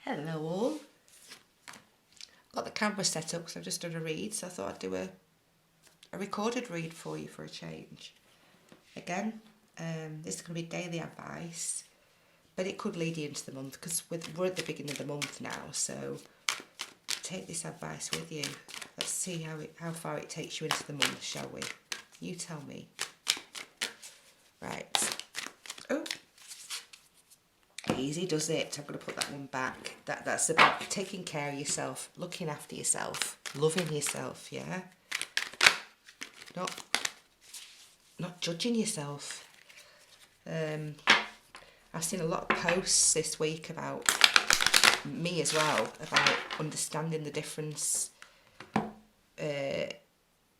Hello all. Got the camera set up because I've just done a read, so I thought I'd do a recorded read for you for a change. Again, this is going to be daily advice, but it could lead you into the month because we're at the beginning of the month now, so take this advice with you. Let's see how far it takes you into the month, shall we? You tell me. Right. Oh. Easy does it. I'm going to put that one back. That's about taking care of yourself, looking after yourself, loving yourself, yeah? Not judging yourself. I've seen a lot of posts this week about me as well, about understanding the difference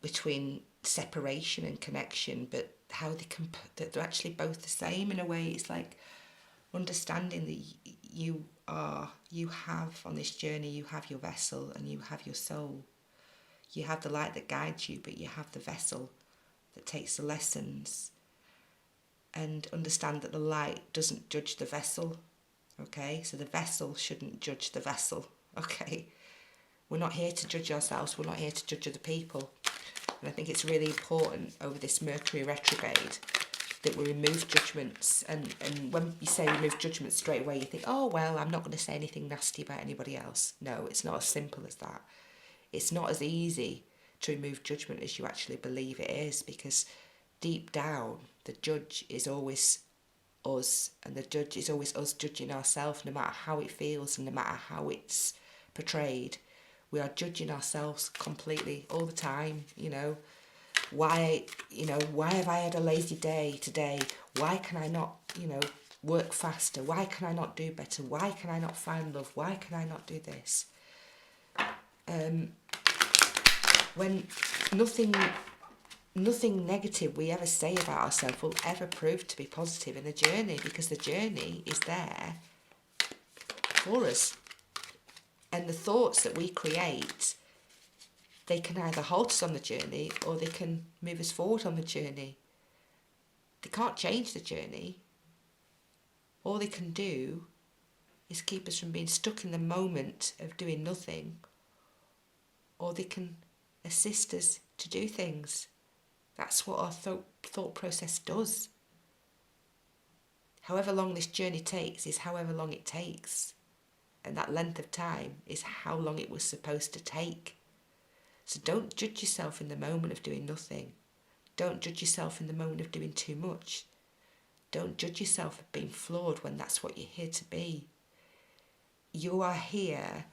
between separation and connection, but how that they're actually both the same in a way. It's like understanding that you have on this journey, you have your vessel and you have your soul. You have the light that guides you, but you have the vessel that takes the lessons. And understand that the light doesn't judge the vessel, okay? So the vessel shouldn't judge the vessel, okay? We're not here to judge ourselves, we're not here to judge other people. And I think it's really important over this Mercury retrograde that we remove judgments. And when you say remove judgments straight away, you think, oh, well, I'm not going to say anything nasty about anybody else. No, it's not as simple as that. It's not as easy to remove judgment as you actually believe it is, because deep down, the judge is always us, and the judge is always us judging ourselves, no matter how it feels and no matter how it's portrayed. We are judging ourselves completely all the time, you know. Why have I had a lazy day today? Why can I not, work faster? Why can I not do better? Why can I not find love? Why can I not do this? When nothing negative we ever say about ourselves will ever prove to be positive in the journey, because the journey is there for us. And the thoughts that we create, they can either halt us on the journey or they can move us forward on the journey. They can't change the journey. All they can do is keep us from being stuck in the moment of doing nothing, or they can assist us to do things. That's what our thought process does. However long this journey takes is however long it takes. And that length of time is how long it was supposed to take. So don't judge yourself in the moment of doing nothing. Don't judge yourself in the moment of doing too much. Don't judge yourself for being flawed when that's what you're here to be. You are here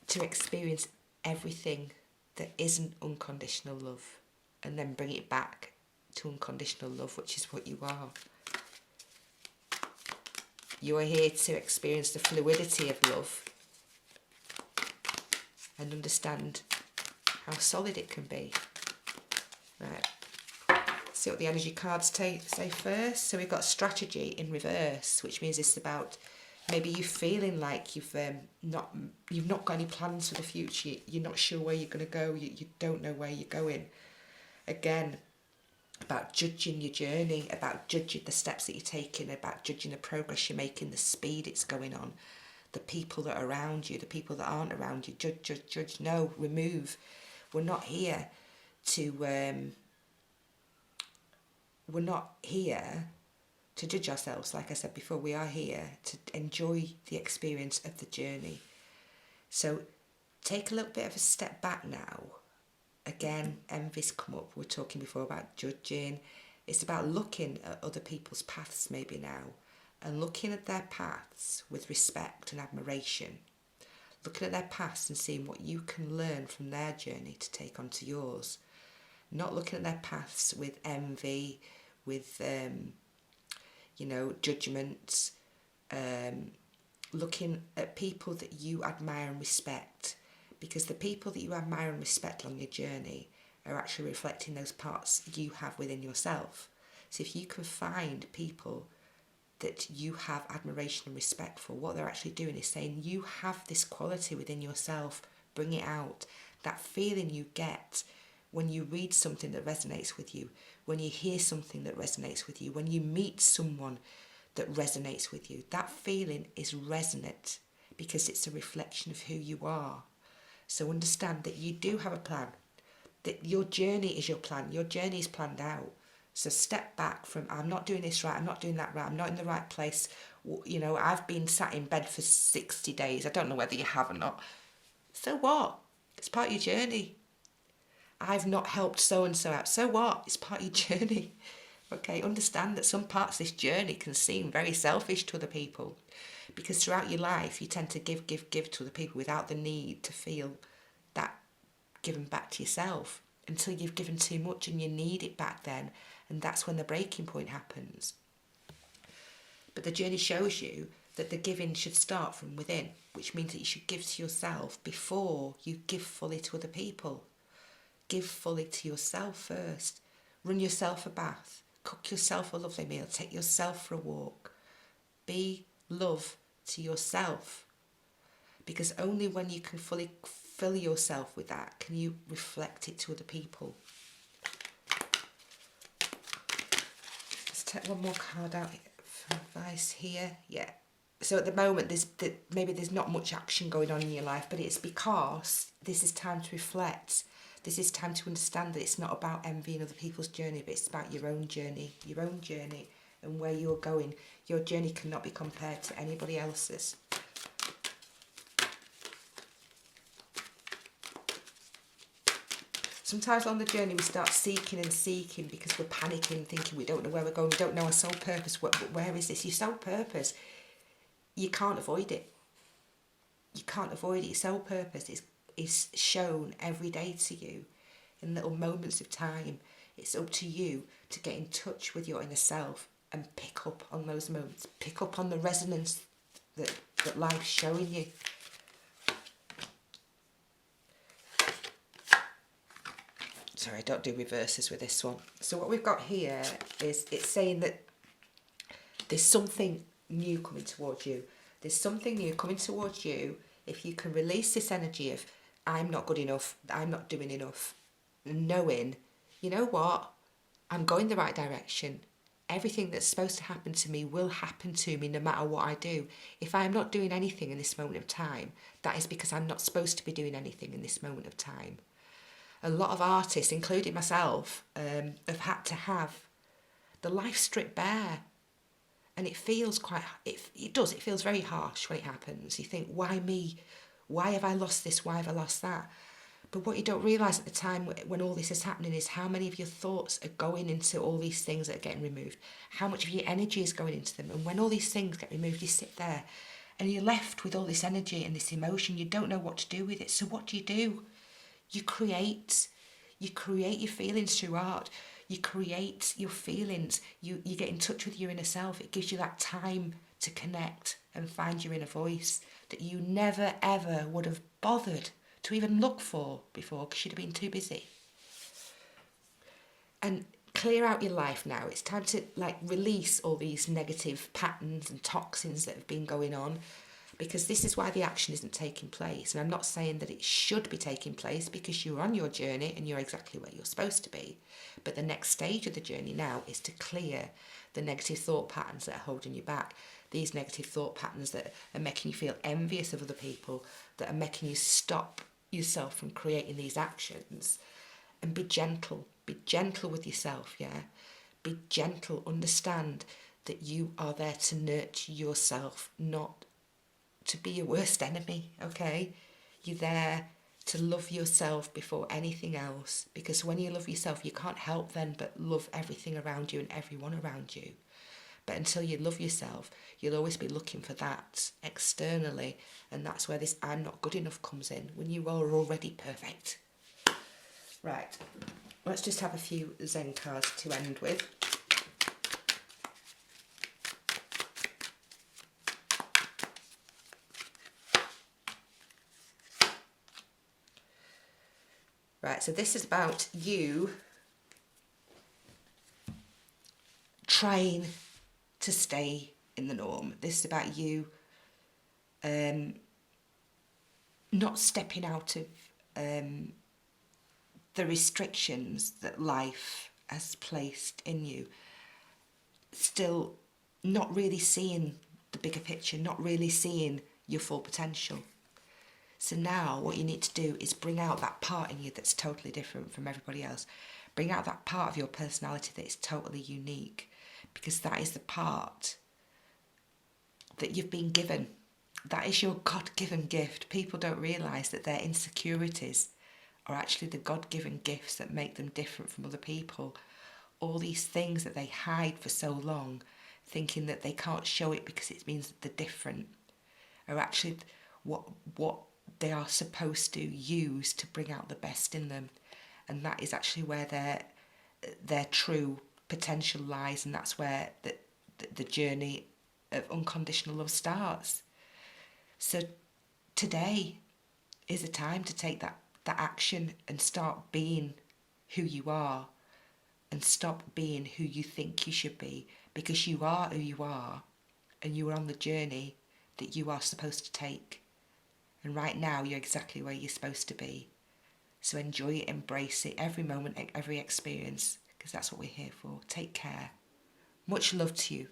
to experience everything that isn't unconditional love, and then bring it back to unconditional love, which is what you are. You are here to experience the fluidity of love and understand how solid it can be. Right, see what the energy cards say first. So we've got strategy in reverse, which means it's about maybe you feeling like you've not got any plans for the future. You're not sure where you're going to go. You don't know where you're going. Again, about judging your journey, about judging the steps that you're taking, about judging the progress you're making, the speed it's going on, the people that are around you, the people that aren't around you. Judge. No, remove. We're not here to judge ourselves. Like I said before, we are here to enjoy the experience of the journey. So take a little bit of a step back now. Again, envy's come up. We were talking before about judging. It's about looking at other people's paths maybe now, and looking at their paths with respect and admiration. Looking at their paths and seeing what you can learn from their journey to take onto yours. Not looking at their paths with envy, with judgment. Looking at people that you admire and respect. Because the people that you admire and respect along your journey are actually reflecting those parts you have within yourself. So if you can find people that you have admiration and respect for, what they're actually doing is saying, you have this quality within yourself, bring it out. That feeling you get when you read something that resonates with you, when you hear something that resonates with you, when you meet someone that resonates with you, that feeling is resonant. because it's a reflection of who you are. So understand that you do have a plan, that your journey is your plan. Your journey is planned out. So step back from, I'm not doing this right, I'm not doing that right, I'm not in the right place. You know, I've been sat in bed for 60 days. I don't know whether you have or not. So what? It's part of your journey. I've not helped so-and-so out. So what? It's part of your journey. Okay, understand that some parts of this journey can seem very selfish to other people, because throughout your life you tend to give to other people without the need to feel that given back to yourself, until you've given too much and you need it back then, and that's when the breaking point happens. But the journey shows you that the giving should start from within, which means that you should give to yourself before you give fully to other people. Give fully to yourself first. Run yourself a bath. Cook yourself a lovely meal. Take yourself for a walk. Be love to yourself. Because only when you can fully fill yourself with that can you reflect it to other people. Let's take one more card out for advice here. Yeah. So at the moment, maybe there's not much action going on in your life, but it's because this is time to reflect. This is time to understand that it's not about envying other people's journey, but it's about your own journey and where you're going. Your journey cannot be compared to anybody else's. Sometimes on the journey we start seeking because we're panicking, thinking we don't know where we're going, we don't know our soul purpose. Where is this? Your soul purpose, you can't avoid it. You can't avoid it. Your soul purpose is shown every day to you in little moments of time. It's up to you to get in touch with your inner self and pick up on those moments, pick up on the resonance that life's showing you. Sorry, I don't do reverses with this one. So what we've got here is, it's saying that there's something new coming towards you. There's something new coming towards you if you can release this energy of, I'm not good enough, I'm not doing enough, knowing, you know what, I'm going the right direction. Everything that's supposed to happen to me will happen to me no matter what I do. If I'm not doing anything in this moment of time, that is because I'm not supposed to be doing anything in this moment of time. A lot of artists, including myself, have had to have the life stripped bare. And it feels it feels very harsh when it happens. You think, why me? Why have I lost this? Why have I lost that? But what you don't realise at the time when all this is happening is how many of your thoughts are going into all these things that are getting removed. How much of your energy is going into them. And when all these things get removed, you sit there and you're left with all this energy and this emotion. You don't know what to do with it. So what do? You create your feelings through art. You create your feelings. You get in touch with your inner self. It gives you that time to connect and find your inner voice that you never ever would have bothered to even look for before, because you'd have been too busy. And clear out your life now. It's time to release all these negative patterns and toxins that have been going on, because this is why the action isn't taking place. And I'm not saying that it should be taking place, because you're on your journey and you're exactly where you're supposed to be. But the next stage of the journey now is to clear the negative thought patterns that are holding you back. These negative thought patterns that are making you feel envious of other people, that are making you stop yourself from creating these actions. And be gentle. Be gentle with yourself, yeah? Be gentle. Understand that you are there to nurture yourself, not to be your worst enemy, okay? You're there to love yourself before anything else, because when you love yourself, you can't help then but love everything around you and everyone around you. But until you love yourself, you'll always be looking for that externally, and that's where this I'm not good enough comes in, when you are already perfect. Right, let's just have a few Zen cards to end with. Right, so this is about you trying to stay in the norm. This is about you not stepping out of the restrictions that life has placed in you. Still not really seeing the bigger picture, not really seeing your full potential. So now what you need to do is bring out that part in you that's totally different from everybody else. Bring out that part of your personality that is totally unique, because that is the part that you've been given. That is your God-given gift. People don't realise that their insecurities are actually the God-given gifts that make them different from other people. All these things that they hide for so long, thinking that they can't show it because it means that they're different, are actually what they are supposed to use to bring out the best in them. And that is actually where their true potential lies, and that's where the journey of unconditional love starts. So today is a time to take that action and start being who you are, and stop being who you think you should be, because you are who you are, and you are on the journey that you are supposed to take. And right now you're exactly where you're supposed to be. So enjoy it, embrace it, every moment, every experience, because that's what we're here for. Take care. Much love to you.